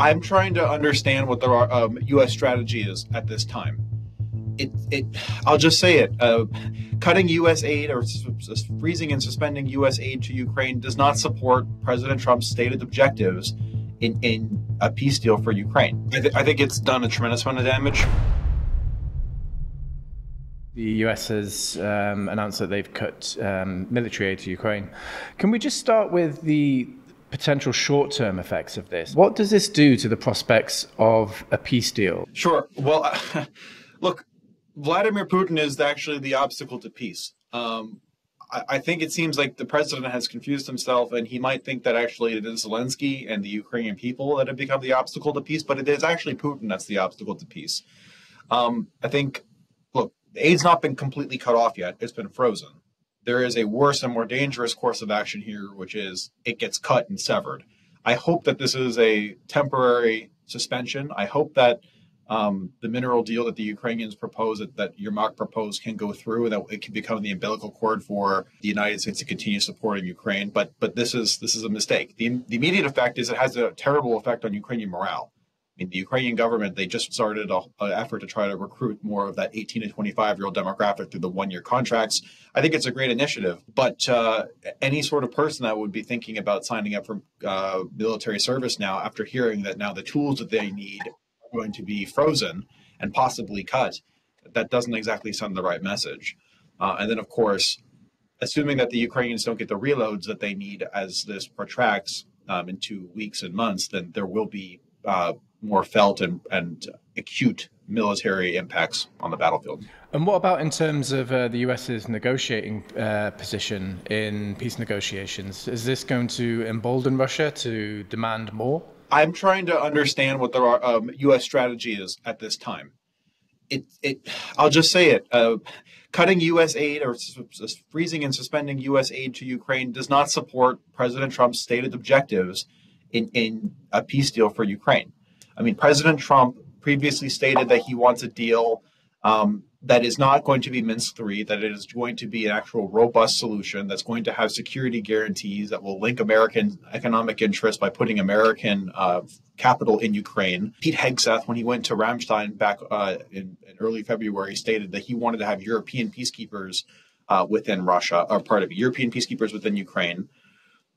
I'm trying to understand what the U.S. strategy is at this time. It I'll just say it. Cutting U.S. aid or freezing and suspending U.S. aid to Ukraine does not support President Trump's stated objectives in a peace deal for Ukraine. I think it's done a tremendous amount of damage. The US has announced that they've cut military aid to Ukraine. Can we just start with the potential short-term effects of this? What does this do to the prospects of a peace deal? Sure. Well, look, Vladimir Putin is actually the obstacle to peace. I think it seems like the president has confused himself, and he might think that actually it is Zelensky and the Ukrainian people that have become the obstacle to peace, but it is actually Putin that's the obstacle to peace. I think, look, the aid's not been completely cut off yet. It's been frozen. There is a worse and more dangerous course of action here, which is it gets cut and severed. I hope that this is a temporary suspension. I hope that the mineral deal that the Ukrainians propose, that Yermak proposed, can go through, that it can become the umbilical cord for the United States to continue supporting Ukraine. But this is a mistake. The immediate effect is it has a terrible effect on Ukrainian morale. I mean, the Ukrainian government, they just started an effort to try to recruit more of that 18 to 25-year-old demographic through the one-year contracts. I think it's a great initiative, but any sort of person that would be thinking about signing up for military service now, after hearing that now the tools that they need are going to be frozen and possibly cut, that doesn't exactly send the right message. And then, of course, assuming that the Ukrainians don't get the reloads that they need as this protracts into weeks and months, then there will be more felt and acute military impacts on the battlefield. And what about in terms of the US's negotiating position in peace negotiations? Is this going to embolden Russia to demand more? I'm trying to understand what the U.S. strategy is at this time. I'll just say it. Cutting U.S. aid or freezing and suspending U.S. aid to Ukraine does not support President Trump's stated objectives in a peace deal for Ukraine. I mean, President Trump previously stated that he wants a deal that is not going to be Minsk III, that it is going to be an actual robust solution that's going to have security guarantees that will link American economic interests by putting American capital in Ukraine. Pete Hegseth, when he went to Ramstein back in early February, stated that he wanted to have European peacekeepers within Russia, or part of it, European peacekeepers within Ukraine.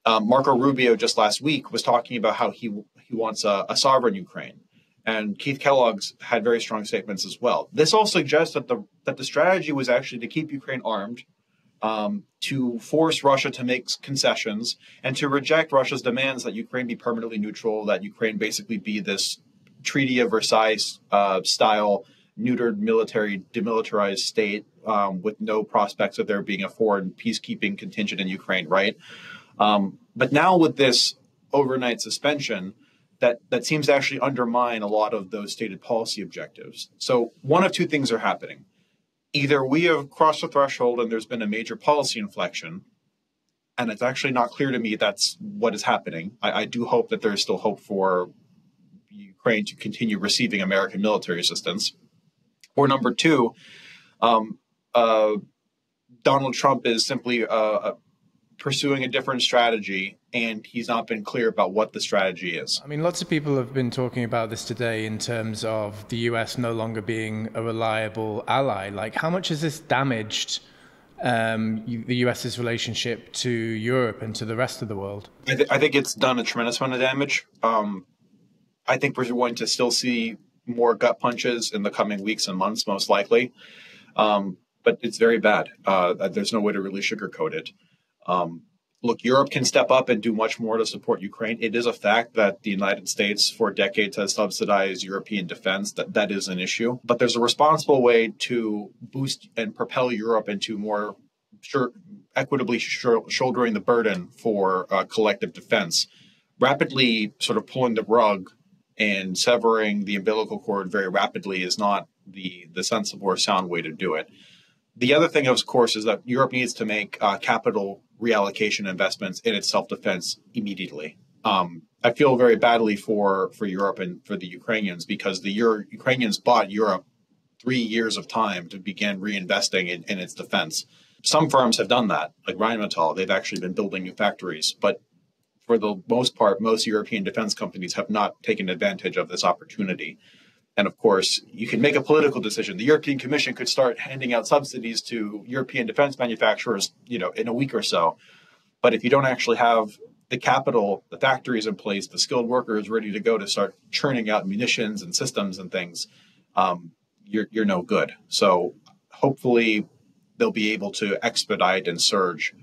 Marco Rubio just last week was talking about how he wants a sovereign Ukraine. And Keith Kellogg's had very strong statements as well. This all suggests that the strategy was actually to keep Ukraine armed, to force Russia to make concessions, and to reject Russia's demands that Ukraine be permanently neutral, that Ukraine basically be this Treaty of Versailles style neutered military demilitarized state with no prospects of there being a foreign peacekeeping contingent in Ukraine, right? But now with this overnight suspension, that seems to actually undermine a lot of those stated policy objectives. So one of two things are happening. Either we have crossed the threshold and there's been a major policy inflection, and it's actually not clear to me that's what is happening. I do hope that there is still hope for Ukraine to continue receiving American military assistance. Or number two, Donald Trump is simply pursuing a different strategy, and he's not been clear about what the strategy is. I mean, lots of people have been talking about this today in terms of the US no longer being a reliable ally. Like, how much has this damaged the US's relationship to Europe and to the rest of the world? I think it's done a tremendous amount of damage. I think we're going to still see more gut punches in the coming weeks and months, most likely. But it's very bad. There's no way to really sugarcoat it. Look, Europe can step up and do much more to support Ukraine. It is a fact that the United States for decades has subsidized European defense. That is an issue. But there's a responsible way to boost and propel Europe into more equitably shouldering the burden for collective defense. Rapidly sort of pulling the rug and severing the umbilical cord very rapidly is not the sensible or sound way to do it. The other thing, of course, is that Europe needs to make capital reallocation investments in its self-defense immediately. I feel very badly for Europe and for the Ukrainians, because the Ukrainians bought Europe 3 years of time to begin reinvesting in its defense. Some firms have done that, like Rheinmetall. They've actually been building new factories. But for the most part, most European defense companies have not taken advantage of this opportunity. And of course, you can make a political decision. The European Commission could start handing out subsidies to European defense manufacturers, in a week or so. But if you don't actually have the capital, the factories in place, the skilled workers ready to go to start churning out munitions and systems and things, you're no good. So hopefully they'll be able to expedite and surge,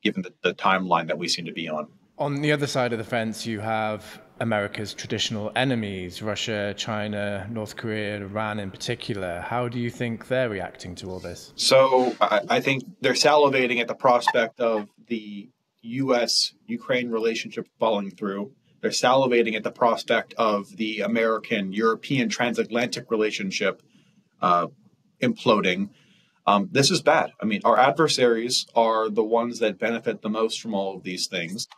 given the timeline that we seem to be on. On the other side of the fence, you have America's traditional enemies, Russia, China, North Korea, Iran in particular. How do you think they're reacting to all this? So I think they're salivating at the prospect of the U.S.-Ukraine relationship falling through. They're salivating at the prospect of the American-European transatlantic relationship imploding. This is bad. I mean, our adversaries are the ones that benefit the most from all of these things.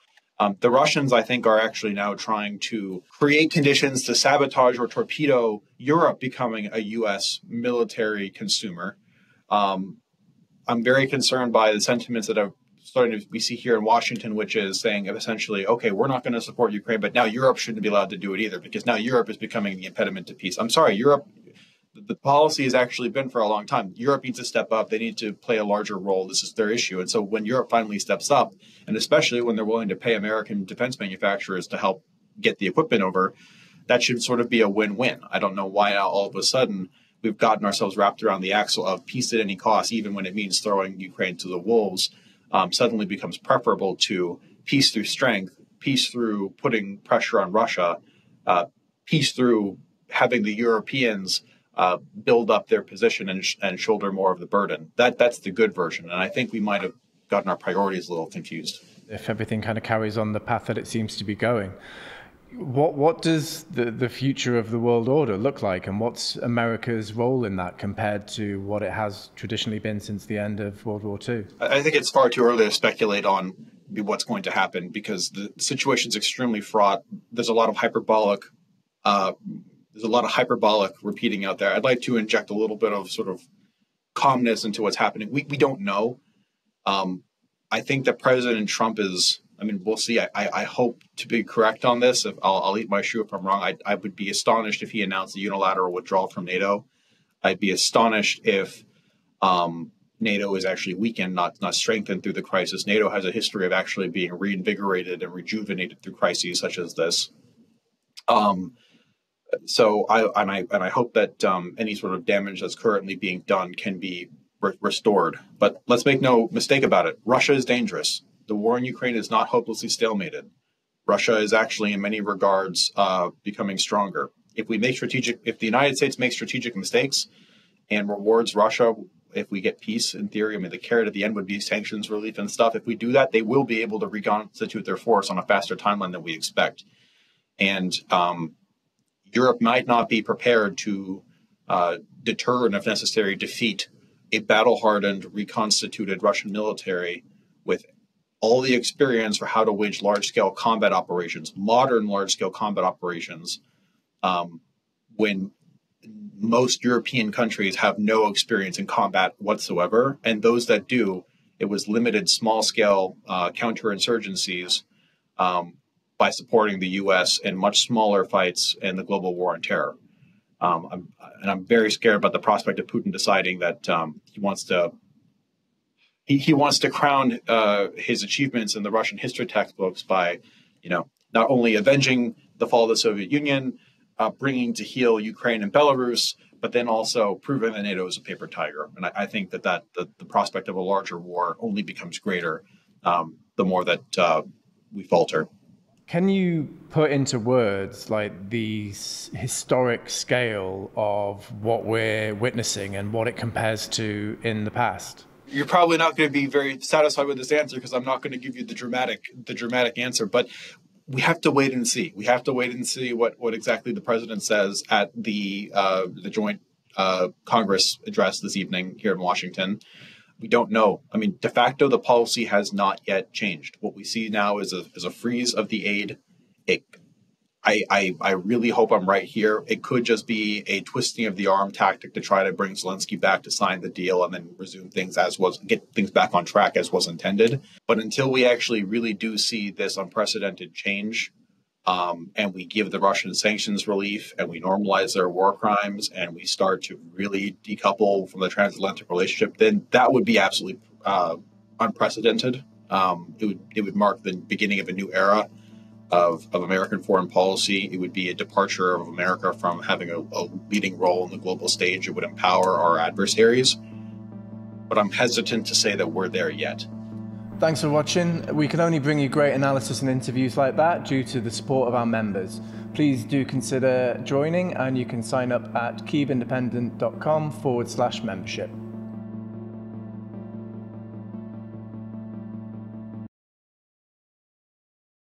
The Russians, I think, are actually now trying to create conditions to sabotage or torpedo Europe becoming a U.S. military consumer. I'm very concerned by the sentiments that are starting to be seen here in Washington, which is saying essentially, okay, we're not going to support Ukraine, but now Europe shouldn't be allowed to do it either, because now Europe is becoming the impediment to peace. I'm sorry, Europe. The policy has actually been for a long time. Europe needs to step up. They need to play a larger role. This is their issue. And so when Europe finally steps up, and especially when they're willing to pay American defense manufacturers to help get the equipment over, that should sort of be a win-win. I don't know why now all of a sudden we've gotten ourselves wrapped around the axle of peace at any cost, even when it means throwing Ukraine to the wolves, suddenly becomes preferable to peace through strength, peace through putting pressure on Russia, peace through having the Europeans build up their position and shoulder more of the burden. That's the good version. And I think we might have gotten our priorities a little confused. If everything kind of carries on the path that it seems to be going, what does the future of the world order look like? And what's America's role in that compared to what it has traditionally been since the end of World War II? I think it's far too early to speculate on what's going to happen because the situation's extremely fraught. There's a lot of hyperbolic repeating out there. I'd like to inject a little bit of sort of calmness into what's happening. We don't know. I think that President Trump we'll see. I hope to be correct on this. If I'll eat my shoe if I'm wrong. I would be astonished if he announced a unilateral withdrawal from NATO. I'd be astonished if NATO is actually weakened, not strengthened through the crisis. NATO has a history of actually being reinvigorated and rejuvenated through crises such as this. So I hope that any sort of damage that's currently being done can be restored. But let's make no mistake about it. Russia is dangerous. The war in Ukraine is not hopelessly stalemated. Russia is actually, in many regards, becoming stronger. If the United States makes strategic mistakes and rewards Russia, if we get peace, in theory, the carrot at the end would be sanctions relief and stuff. If we do that, they will be able to reconstitute their force on a faster timeline than we expect. And Europe might not be prepared to deter and, if necessary, defeat a battle-hardened, reconstituted Russian military with all the experience for how to wage large-scale combat operations, modern large-scale combat operations, when most European countries have no experience in combat whatsoever. And those that do, it was limited small-scale counterinsurgencies by supporting the U.S. in much smaller fights in the global war on terror. I'm very scared about the prospect of Putin deciding that he wants to crown his achievements in the Russian history textbooks by, not only avenging the fall of the Soviet Union, bringing to heel Ukraine and Belarus, but then also proving that NATO is a paper tiger. And I think that the prospect of a larger war only becomes greater the more that we falter. Can you put into words like the historic scale of what we're witnessing and what it compares to in the past? You're probably not going to be very satisfied with this answer because I'm not going to give you the dramatic answer, but we have to wait and see. We have to wait and see what exactly the president says at the joint Congress address this evening here in Washington. We don't know. De facto, the policy has not yet changed. What we see now is a freeze of the aid. I really hope I'm right here. It could just be a twisting of the arm tactic to try to bring Zelensky back to sign the deal and then resume things as was, get things back on track as was intended. But until we actually really do see this unprecedented change, and we give the Russian sanctions relief and we normalize their war crimes and we start to really decouple from the transatlantic relationship, then that would be absolutely unprecedented. It would mark the beginning of a new era of American foreign policy. It would be a departure of America from having a leading role in the global stage. It would empower our adversaries. But I'm hesitant to say that we're there yet. Thanks for watching. We can only bring you great analysis and interviews like that due to the support of our members. Please do consider joining, and you can sign up at kyivindependent.com/membership.